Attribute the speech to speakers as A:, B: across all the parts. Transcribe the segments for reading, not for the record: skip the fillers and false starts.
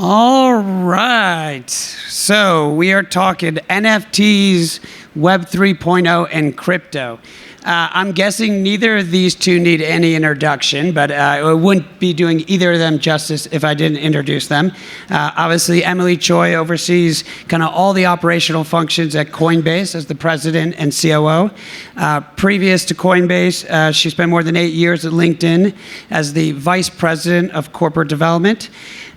A: All right. So we are talking NFTs, Web 3.0, and crypto. I'm guessing neither of these two need any introduction, but I wouldn't be doing either of them justice if I didn't introduce them. Obviously, Emilie Choi oversees kind of all the operational functions at Coinbase as the president and COO. Previous to Coinbase, she spent more than 8 years at LinkedIn as the vice president of corporate development.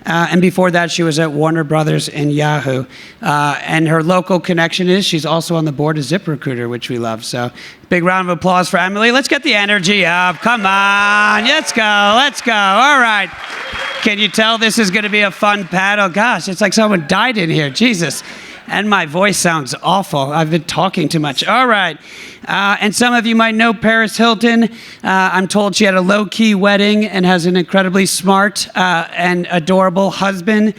A: And before that, she was at Warner Brothers and Yahoo. And her local connection is she's also on the board of ZipRecruiter, which we love. So big round of applause for Emilie. Let's get the energy up. Come on. Let's go. Let's go. All right. Can you tell this is going to be a fun panel? Gosh, it's like someone died in here. Jesus. And my voice sounds awful. I've been talking too much. All right. And some of you might know Paris Hilton. I'm told she had a low-key wedding and has an incredibly smart and adorable husband.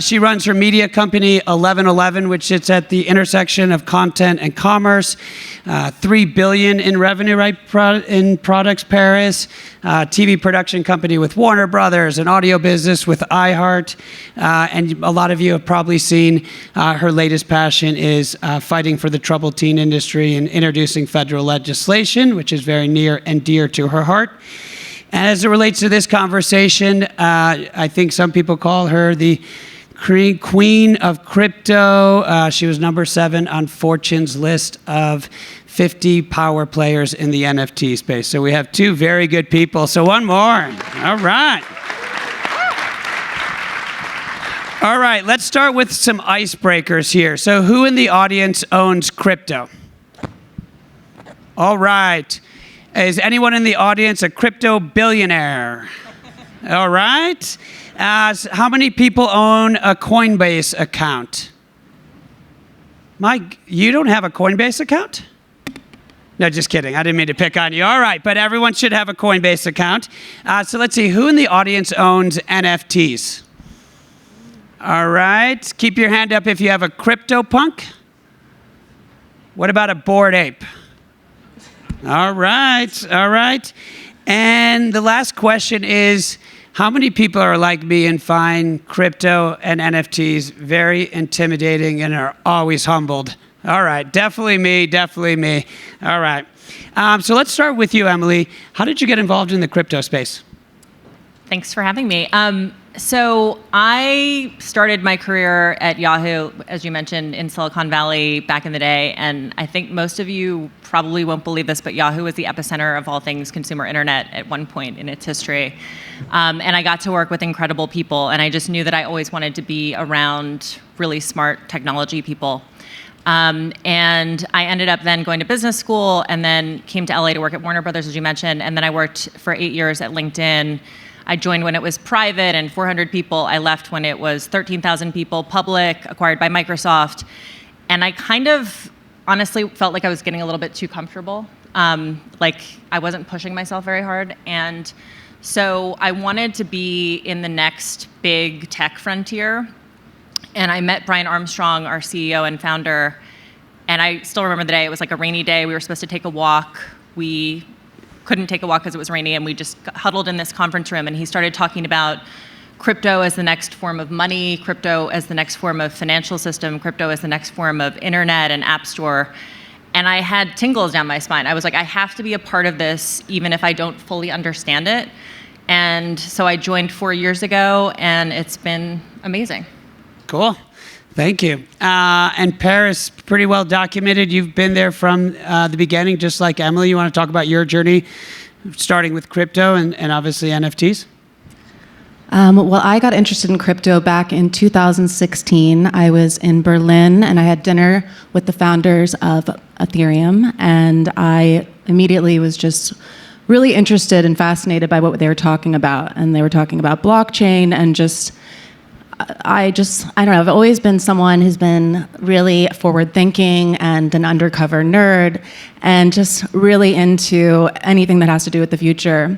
A: She runs her media company, 1111, which sits at the intersection of content and commerce. $3 billion in revenue, right, in products, Paris. TV production company with Warner Brothers, an audio business with iHeart. And a lot of you have probably seen her latest passion is fighting for the troubled teen industry and introducing federal legislation, which is very near and dear to her heart. And as it relates to this conversation, I think some people call her the queen of crypto. She was number 7 on Fortune's list of 50 power players in the NFT space. So we have 2 very good people. So one more. All right. All right, let's start with some icebreakers here. So who in the audience owns crypto? All right. Is anyone in the audience a crypto billionaire? All right. How many people own a Coinbase account? Mike, you don't have a Coinbase account? No, just kidding. I didn't mean to pick on you. All right, but everyone should have a Coinbase account. So let's see, who in the audience owns NFTs? All right. Keep your hand up if you have a CryptoPunk. What about a Bored Ape? All right. All right. And the last question is, how many people are like me and find crypto and NFTs very intimidating and are always humbled? All right. Definitely me. Definitely me. All right. So let's start with you, Emilie. How did you get involved in the crypto space?
B: Thanks for having me. So I started my career at Yahoo, as you mentioned, in Silicon Valley back in the day. And I think most of you probably won't believe this, but Yahoo was the epicenter of all things consumer internet at one point in its history. And I got to work with incredible people. And I just knew that I always wanted to be around really smart technology people. And I ended up then going to business school and then came to LA to work at Warner Brothers, as you mentioned. And then I worked for 8 years at LinkedIn. I joined when it was private and 400 people. I left when it was 13,000 people, public, acquired by Microsoft. And I kind of honestly felt like I was getting a little bit too comfortable. Like I wasn't pushing myself very hard. And so I wanted to be in the next big tech frontier. And I met Brian Armstrong, our CEO and founder. And I still remember the day. It was like a rainy day. We were supposed to take a walk. We couldn't take a walk because it was rainy, and we just huddled in this conference room, and he started talking about crypto as the next form of money, crypto as the next form of financial system, crypto as the next form of internet and app store. And I had tingles down my spine. I was like, I have to be a part of this, even if I don't fully understand it. And so I joined 4 years ago, and it's been amazing.
A: Cool. Thank you. And Paris, pretty well documented. You've been there from the beginning, just like Emilie. You want to talk about your journey, starting with crypto and obviously NFTs?
C: Well, I got interested in crypto back in 2016. I was in Berlin, and I had dinner with the founders of Ethereum, and I immediately was just really interested and fascinated by what they were talking about. And they were talking about blockchain and just I don't know, I've always been someone who's been really forward-thinking and an undercover nerd and just really into anything that has to do with the future.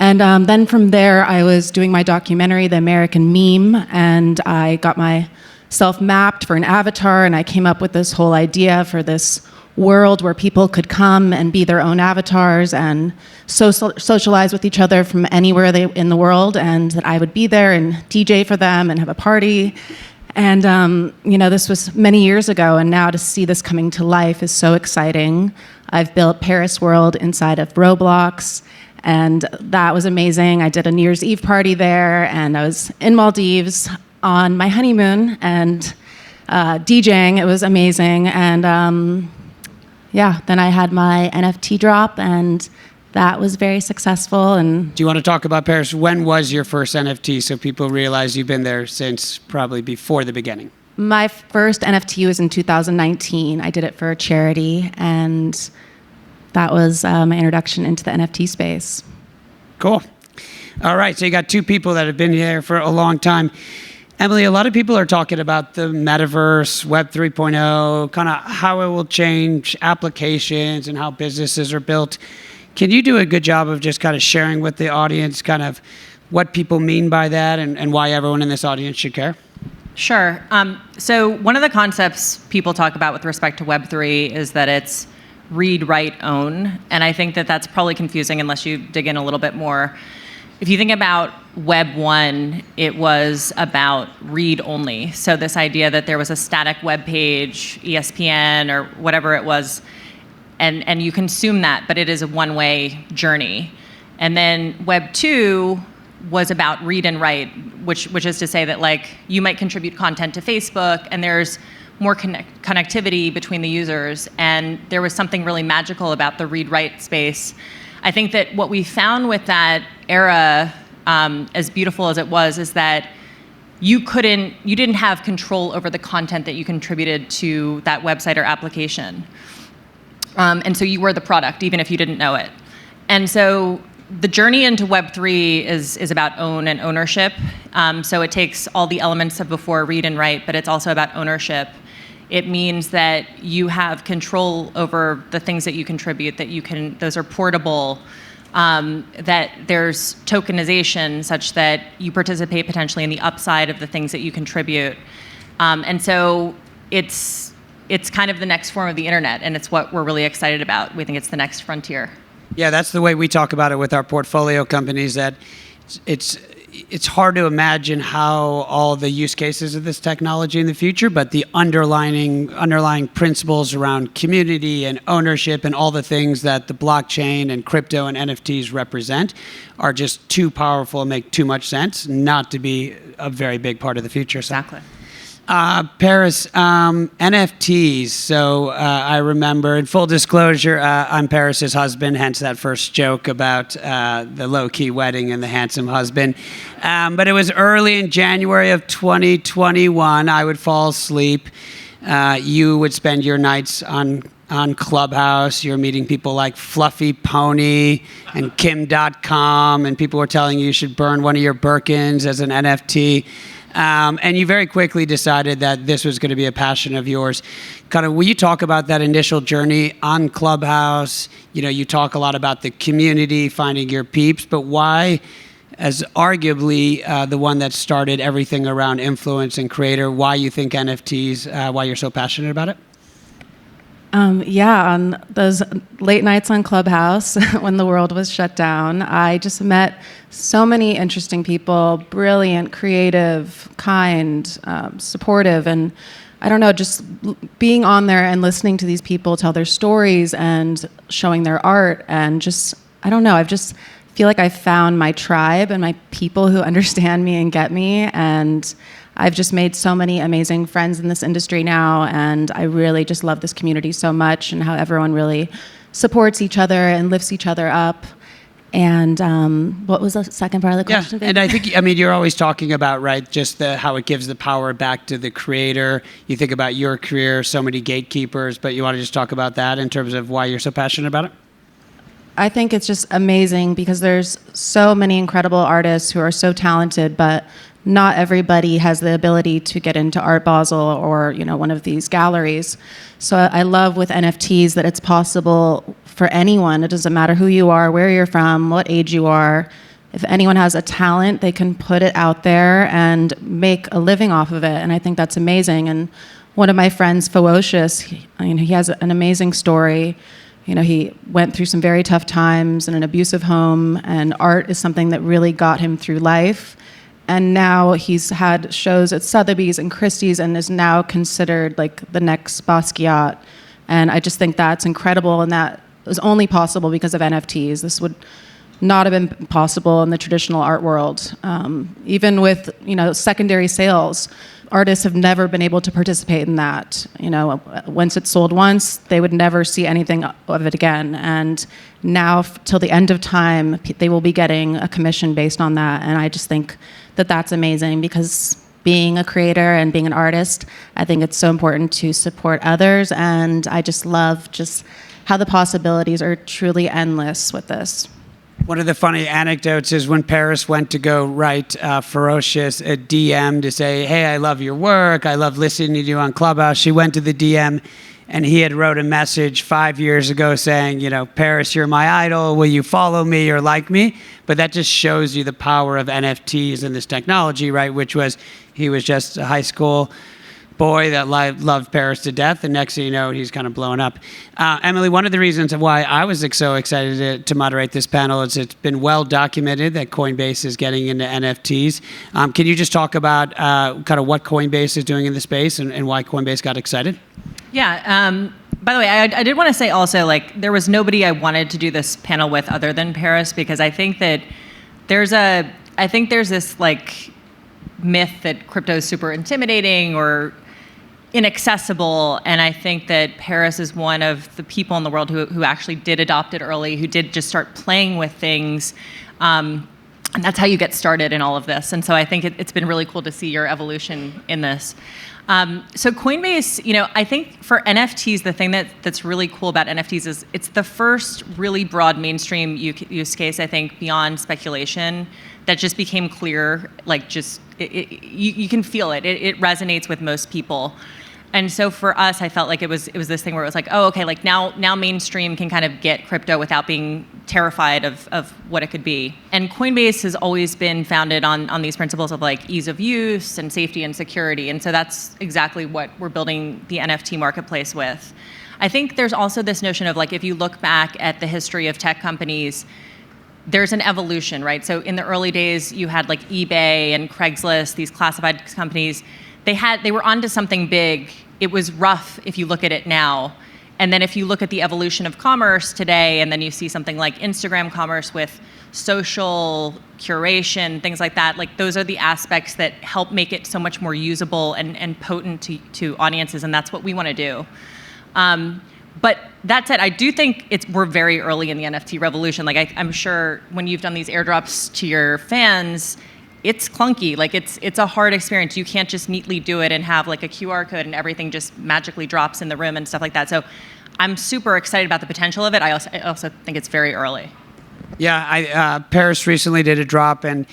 C: And then from there, I was doing my documentary, The American Meme, and I got myself mapped for an avatar, and I came up with this whole idea for this world where people could come and be their own avatars and socialize with each other from anywhere in the world, and that I would be there and DJ for them and have a party. And this was many years ago, and now to see this coming to life is so exciting. I've built Paris World inside of Roblox, and that was amazing. I did a New Year's Eve party there, and I was in Maldives on my honeymoon and DJing. It was amazing. And then I had my NFT drop, and that was very successful. And
A: do you want to talk about Paris? When was your first NFT so people realize you've been there since probably before the beginning?
C: My first NFT was in 2019. I did it for a charity, and that was my introduction into the NFT space.
A: Cool. All right, so you got two people that have been here for a long time. Emilie, a lot of people are talking about the metaverse, Web 3.0, kind of how it will change applications and how businesses are built. Can you do a good job of just kind of sharing with the audience kind of what people mean by that and why everyone in this audience should care?
B: Sure. So one of the concepts people talk about with respect to Web3 is that it's read, write, own. And I think that that's probably confusing unless you dig in a little bit more. If you think about Web 1, it was about read only. So this idea that there was a static web page, ESPN or whatever it was, and you consume that, but it is a one-way journey. And then Web 2 was about read and write, which is to say that like you might contribute content to Facebook and there's more connectivity between the users. And there was something really magical about the read-write space. I think that what we found with that era, as beautiful as it was, is that you didn't have control over the content that you contributed to that website or application. And so you were the product, even if you didn't know it. And so the journey into Web3 is about own and ownership. So it takes all the elements of before read and write, but it's also about ownership. It means that you have control over the things that you contribute, those are portable, that there's tokenization such that you participate potentially in the upside of the things that you contribute. And so it's kind of the next form of the internet, and it's what we're really excited about. We think it's the next frontier.
A: Yeah, that's the way we talk about it with our portfolio companies, that it's hard to imagine how all the use cases of this technology in the future, but the underlying principles around community and ownership and all the things that the blockchain and crypto and NFTs represent are just too powerful and make too much sense not to be a very big part of the future.
B: Exactly.
A: Paris, NFTs. So I remember, in full disclosure, I'm Paris's husband, hence that first joke about the low-key wedding and the handsome husband. But it was early in January of 2021. I would fall asleep. You would spend your nights on Clubhouse. You're meeting people like Fluffy Pony and Kim.com, and people were telling you should burn one of your Birkins as an NFT. And you very quickly decided that this was going to be a passion of yours. Kind of, will you talk about that initial journey on Clubhouse? You talk a lot about the community, finding your peeps, but why, as arguably the one that started everything around influence and creator, why you think NFTs, why you're so passionate about it?
C: On those late nights on Clubhouse when the world was shut down, I just met so many interesting people, brilliant, creative, kind, supportive, and I don't know, just being on there and listening to these people tell their stories and showing their art, and just, I don't know, I've just feel like I found my tribe and my people who understand me and get me, and I've just made so many amazing friends in this industry now, and I really just love this community so much and how everyone really supports each other and lifts each other up. And what was the second part of the question?
A: Yeah, and I think, you're always talking about, right, just how it gives the power back to the creator. You think about your career, so many gatekeepers, but you want to just talk about that in terms of why you're so passionate about it?
C: I think it's just amazing because there's so many incredible artists who are so talented, but not everybody has the ability to get into Art Basel or one of these galleries. So I love with NFTs that it's possible for anyone. It doesn't matter who you are, where you're from, what age you are. If anyone has a talent, they can put it out there and make a living off of it. And I think that's amazing. And one of my friends, Ferocious, he has an amazing story. He went through some very tough times in an abusive home, and art is something that really got him through life. And now he's had shows at Sotheby's and Christie's and is now considered like the next Basquiat. And I just think that's incredible, and that was only possible because of NFTs. This would not have been possible in the traditional art world. Even with secondary sales, artists have never been able to participate in that. Once it's sold once, they would never see anything of it again. And now, till the end of time, they will be getting a commission based on that. And I just think that that's amazing, because being a creator and being an artist, I think it's so important to support others. And I just love how the possibilities are truly endless with this.
A: One of the funny anecdotes is when Paris went to go write Ferocious a DM to say, hey, I love your work, I love listening to you on Clubhouse. She went to the DM, and he had wrote a message 5 years ago saying, Paris, you're my idol, will you follow me or like me? But that just shows you the power of NFTs and this technology, right? Which was, he was just a high school boy that loved Paris to death, and next thing you know, he's kind of blowing up. Emilie, one of the reasons why I was so excited to moderate this panel is it's been well documented that Coinbase is getting into NFTs. Can you just talk about kind of what Coinbase is doing in the space and why Coinbase got excited?
B: Yeah. By the way, I did want to say also, there was nobody I wanted to do this panel with other than Paris, because I think that there's this myth that crypto is super intimidating or inaccessible, and I think that Paris is one of the people in the world who actually did adopt it early, who did just start playing with things, and that's how you get started in all of this. And so I think it's been really cool to see your evolution in this. So Coinbase, I think for NFTs, the thing that's really cool about NFTs is it's the first really broad mainstream use case, I think, beyond speculation, that just became clear. You can feel it. It resonates with most people. And so for us, I felt like it was this thing where it was like, oh, okay, now mainstream can kind of get crypto without being terrified of what it could be. And Coinbase has always been founded on these principles of ease of use and safety and security. And so that's exactly what we're building the NFT marketplace with. I think there's also this notion of if you look back at the history of tech companies, there's an evolution, right? So in the early days, you had eBay and Craigslist, these classified companies. They were onto something big. It was rough if you look at it now. And then if you look at the evolution of commerce today, and then you see something like Instagram commerce with social curation, things like that, those are the aspects that help make it so much more usable and potent to audiences, and that's what we want to do. But that said, I do think we're very early in the NFT revolution. I'm sure when you've done these airdrops to your fans, it's clunky. It's a hard experience. You can't just neatly do it and have a QR code and everything just magically drops in the room and stuff like that. So I'm super excited about the potential of it. I also think it's very early.
A: Yeah, Paris recently did a drop, and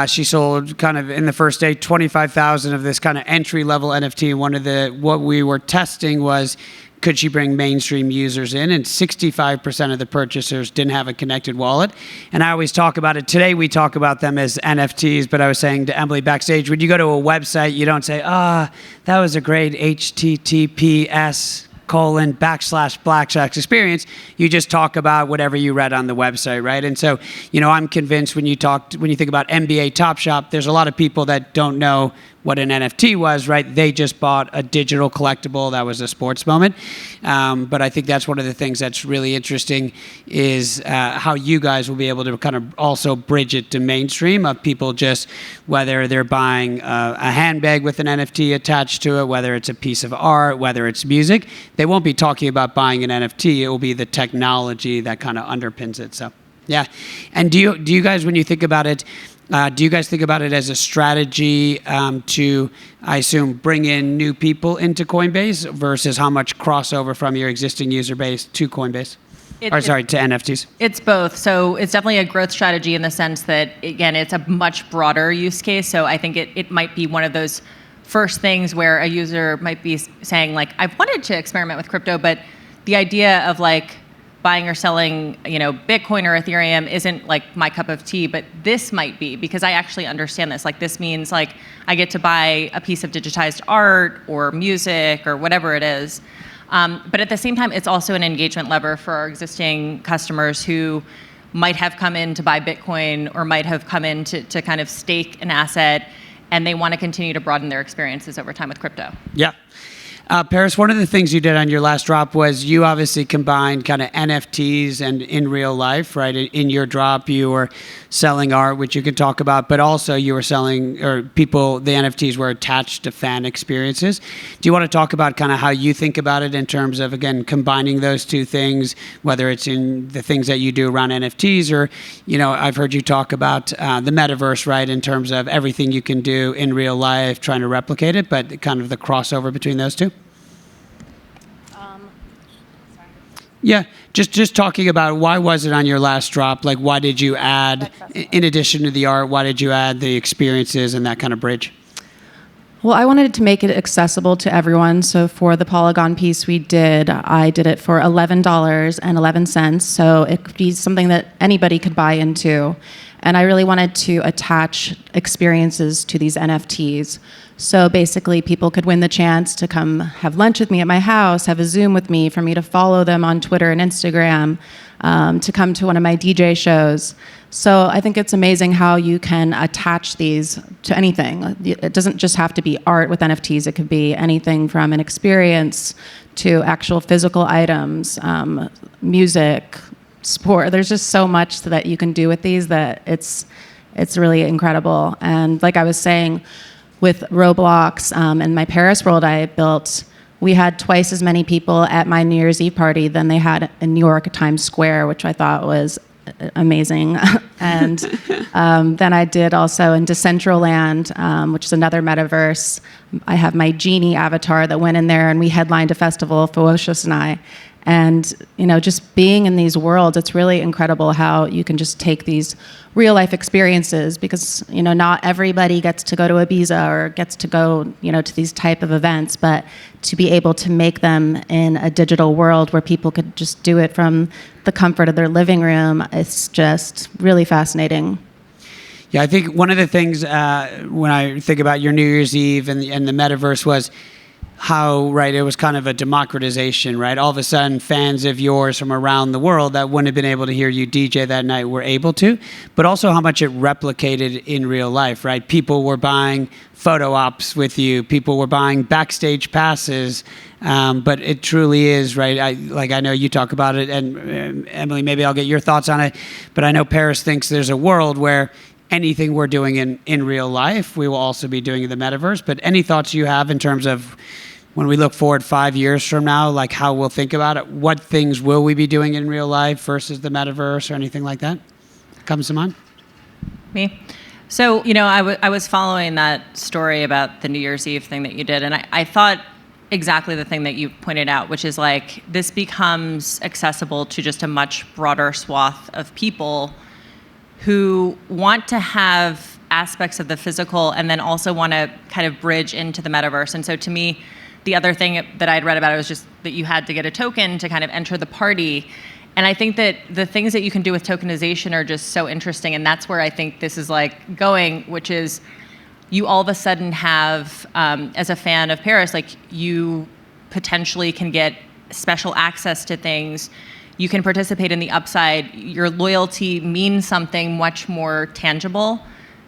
A: she sold kind of in the first day 25,000 of this kind of entry-level NFT. What we were testing was, could she bring mainstream users in? And 65% of the purchasers didn't have a connected wallet. And I always talk about it. Today we talk about them as NFTs, but I was saying to Emilie backstage, when you go to a website, you don't say, that was a great HTTPS // experience. You just talk about whatever you read on the website, right? And so, I'm convinced when you think about NBA Top Shop, there's a lot of people that don't know what an NFT was, right? They just bought a digital collectible that was a sports moment. But I think that's one of the things that's really interesting is how you guys will be able to kind of also bridge it to mainstream of people just, whether they're buying a handbag with an NFT attached to it, whether it's a piece of art, whether it's music, they won't be talking about buying an NFT. It will be the technology that kind of underpins it. So, yeah. And do you guys, when you think about it, do you guys think about it as a strategy to, I assume, bring in new people into Coinbase versus how much crossover from your existing user base to Coinbase? To NFTs? It's
B: both. So it's definitely a growth strategy in the sense that, again, it's a much broader use case. So I think it might be one of those first things where a user might be saying, I've wanted to experiment with crypto, but the idea of buying or selling, Bitcoin or Ethereum isn't like my cup of tea, but this might be, because I actually understand this. Like, this means like I get to buy a piece of digitized art or music or whatever it is. But at the same time, it's also an engagement lever for our existing customers who might have come in to buy Bitcoin or might have come in to kind of stake an asset, and they want to continue to broaden their experiences over time with crypto.
A: Yeah. Paris, one of the things you did on your last drop was you obviously combined kind of NFTs and in real life, right? In your drop, you were selling art, which you could talk about, but also you were selling, the NFTs were attached to fan experiences. Do you want to talk about kind of how you think about it in terms of, again, combining those two things, whether it's in the things that you do around NFTs or, I've heard you talk about the metaverse, right? In terms of everything you can do in real life, trying to replicate it, but kind of the crossover between those two? Yeah, just talking about why was it on your last drop? Like, why did you add, in addition to the art, why did you add the experiences and that kind of bridge?
C: Well, I wanted to make it accessible to everyone. So for the Polygon piece I did it for $11.11. So it could be something that anybody could buy into. And I really wanted to attach experiences to these NFTs. So basically, people could win the chance to come have lunch with me at my house, have a Zoom with me, for me to follow them on Twitter and Instagram, to come to one of my DJ shows. So I think it's amazing how you can attach these to anything. It doesn't just have to be art with NFTs. It could be anything from an experience to actual physical items, music, sport. There's just so much that you can do with these that it's really incredible. And like I was saying, with Roblox and my Paris world I built, we had twice as many people at my New Year's Eve party than they had in New York at Times Square, which I thought was amazing. And then I did also in Decentraland, which is another metaverse. I have my genie avatar that went in there, and we headlined a festival, Ferocious and I. And, just being in these worlds, it's really incredible how you can just take these real life experiences, because, not everybody gets to go to Ibiza or gets to go, to these type of events, but to be able to make them in a digital world where people could just do it from the comfort of their living room, it's just really fascinating.
A: Yeah, I think one of the things when I think about your New Year's Eve and the metaverse was how, right, it was kind of a democratization, right? All of a sudden, fans of yours from around the world that wouldn't have been able to hear you DJ that night were able to, but also how much it replicated in real life, right? People were buying photo ops with you. People were buying backstage passes. But it truly is, right? I know you talk about it, and Emily, maybe I'll get your thoughts on it, but I know Paris thinks there's a world where anything we're doing in real life, we will also be doing in the metaverse. But any thoughts you have in terms of when we look forward 5 years from now, like how we'll think about it? What things will we be doing in real life versus the metaverse or anything like that? Comes to mind?
B: Me? So, I was following that story about the New Year's Eve thing that you did, and I thought exactly the thing that you pointed out, which is like this becomes accessible to just a much broader swath of people who want to have aspects of the physical and then also want to kind of bridge into the metaverse. And so to me, the other thing that I'd read about it was just that you had to get a token to kind of enter the party. And I think that the things that you can do with tokenization are just so interesting. And that's where I think this is like going, which is you all of a sudden have, as a fan of Paris, like you potentially can get special access to things. You can participate in the upside. Your loyalty means something much more tangible.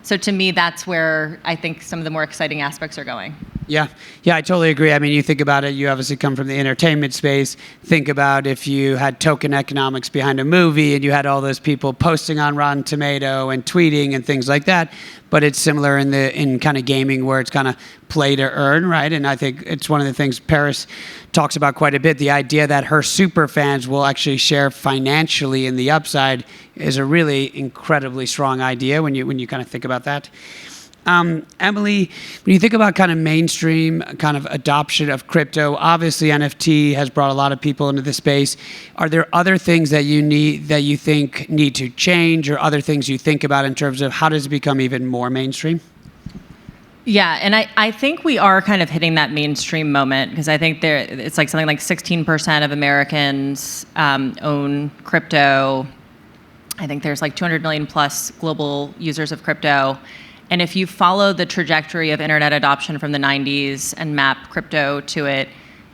B: So to me, that's where I think some of the more exciting aspects are going.
A: Yeah, I totally agree. I mean, you think about it, you obviously come from the entertainment space. Think about if you had token economics behind a movie and you had all those people posting on Rotten Tomato and tweeting and things like that. But it's similar in kind of gaming where it's kind of play to earn, right? And I think it's one of the things Paris talks about quite a bit. The idea that her super fans will actually share financially in the upside is a really incredibly strong idea when you kind of think about that. Emilie, when you think about kind of mainstream kind of adoption of crypto, obviously NFT has brought a lot of people into the space. Are there other things that you think need to change, or other things you think about in terms of how does it become even more mainstream?
B: Yeah, and I think we are kind of hitting that mainstream moment because I think it's like something like 16% of Americans own crypto. I think there's like 200 million plus global users of crypto. And if you follow the trajectory of internet adoption from the 90s and map crypto to it,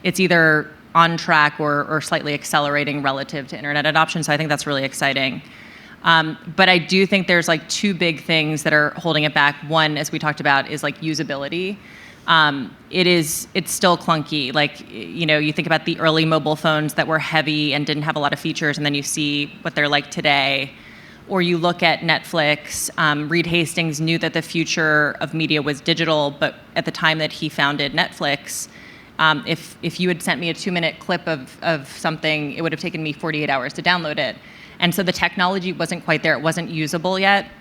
B: it's either on track or slightly accelerating relative to internet adoption. So I think that's really exciting. But I do think there's like two big things that are holding it back. One, as we talked about, is like usability. It's still clunky. Like, you know, you think about the early mobile phones that were heavy and didn't have a lot of features, and then you see what they're like today. Or you look at Netflix. Reed Hastings knew that the future of media was digital, but at the time that he founded Netflix, if you had sent me a 2-minute clip of something, it would have taken me 48 hours to download it. And so the technology wasn't quite there. It wasn't usable yet.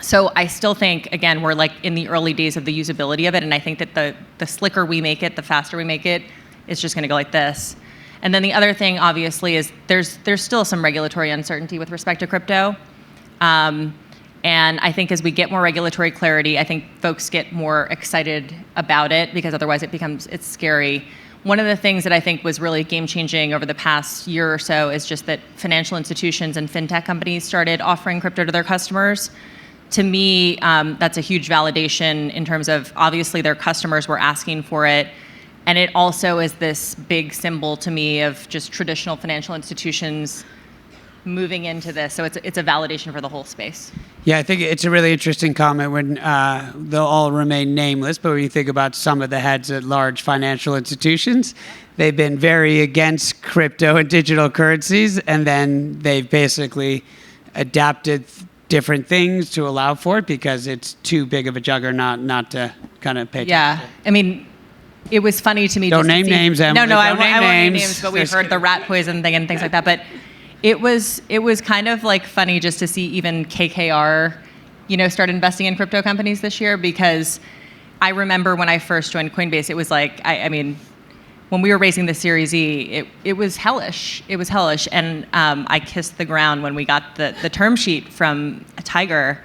B: So I still think, again, we're like in the early days of the usability of it. And I think that the slicker we make it, the faster we make it, it's just going to go like this. And then the other thing, obviously, is there's still some regulatory uncertainty with respect to crypto. And I think as we get more regulatory clarity, I think folks get more excited about it because otherwise it's scary. One of the things that I think was really game-changing over the past year or so is just that financial institutions and fintech companies started offering crypto to their customers. To me, that's a huge validation in terms of obviously their customers were asking for it. And it also is this big symbol to me of just traditional financial institutions moving into this. So it's a validation for the whole space.
A: Yeah, I think it's a really interesting comment when they'll all remain nameless, but when you think about some of the heads at large financial institutions, they've been very against crypto and digital currencies, and then they've basically adapted different things to allow for it because it's too big of a juggernaut not to kind of pay attention.
B: Yeah, I mean, it was funny to me.
A: Don't name names, Emily.
B: No, I won't name
A: names.
B: names, but we've heard the rat poison thing and things like that. But it was kind of like funny just to see even KKR, start investing in crypto companies this year, because I remember when I first joined Coinbase, it was like, I mean, when we were raising the Series E, it was hellish. It was hellish, and I kissed the ground when we got the term sheet from Tiger.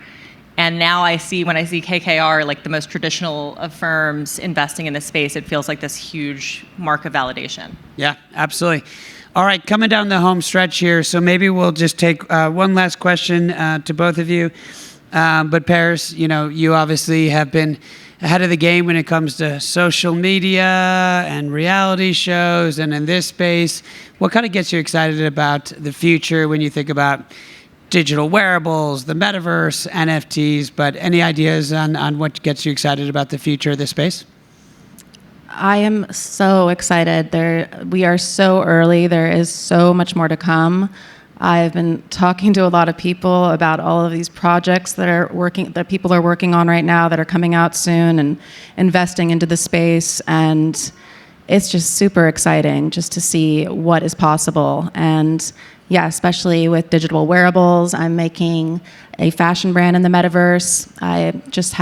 B: And now when I see KKR, like the most traditional of firms investing in this space, it feels like this huge mark of validation.
A: Yeah, absolutely. All right, coming down the home stretch here, so maybe we'll just take one last question to both of you. But Paris, you obviously have been ahead of the game when it comes to social media and reality shows, and in this space, what kind of gets you excited about the future when you think about digital wearables, the metaverse, NFTs, but any ideas on what gets you excited about the future of this space?
C: I am so excited. We are so early. There is so much more to come. I've been talking to a lot of people about all of these projects that people are working on right now that are coming out soon and investing into the space. And it's just super exciting just to see what is possible. And yeah, especially with digital wearables. I'm making a fashion brand in the metaverse. I just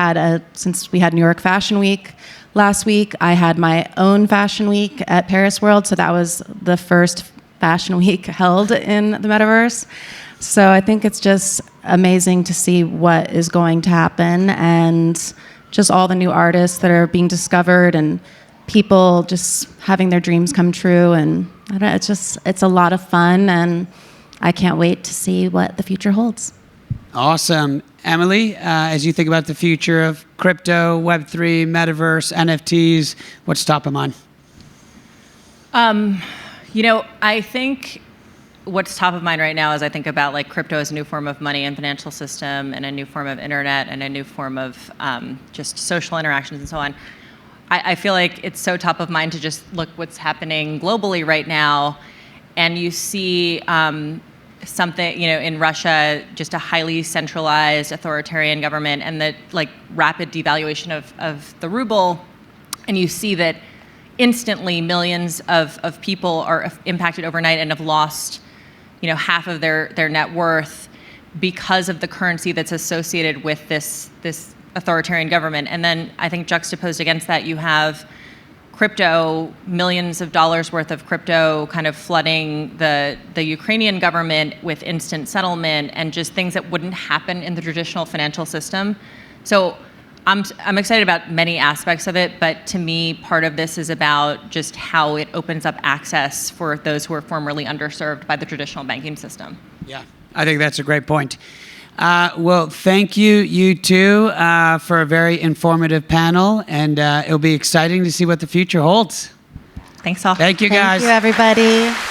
C: since we had New York Fashion Week last week, I had my own fashion week at Paris World. So that was the first fashion week held in the metaverse. So I think it's just amazing to see what is going to happen and just all the new artists that are being discovered and people just having their dreams come true. And I don't know, it's a lot of fun, and I can't wait to see what the future holds.
A: Awesome. Emilie, as you think about the future of crypto, Web3, metaverse, NFTs, what's top of mind?
B: I think what's top of mind right now is I think about like crypto as a new form of money and financial system and a new form of internet and a new form of just social interactions and so on. I feel like it's so top of mind to just look what's happening globally right now, and you see something, in Russia, just a highly centralized authoritarian government and the like rapid devaluation of the ruble, and you see that instantly millions of people are impacted overnight and have lost, half of their net worth because of the currency that's associated with this authoritarian government. And then I think juxtaposed against that, you have crypto, millions of dollars worth of crypto kind of flooding the Ukrainian government with instant settlement and just things that wouldn't happen in the traditional financial system. So I'm excited about many aspects of it, but to me, part of this is about just how it opens up access for those who are formerly underserved by the traditional banking system.
A: Yeah, I think that's a great point. Well, thank you, you two, for a very informative panel, and it'll be exciting to see what the future holds.
B: Thanks all.
A: Thank you, guys.
C: Thank you, everybody.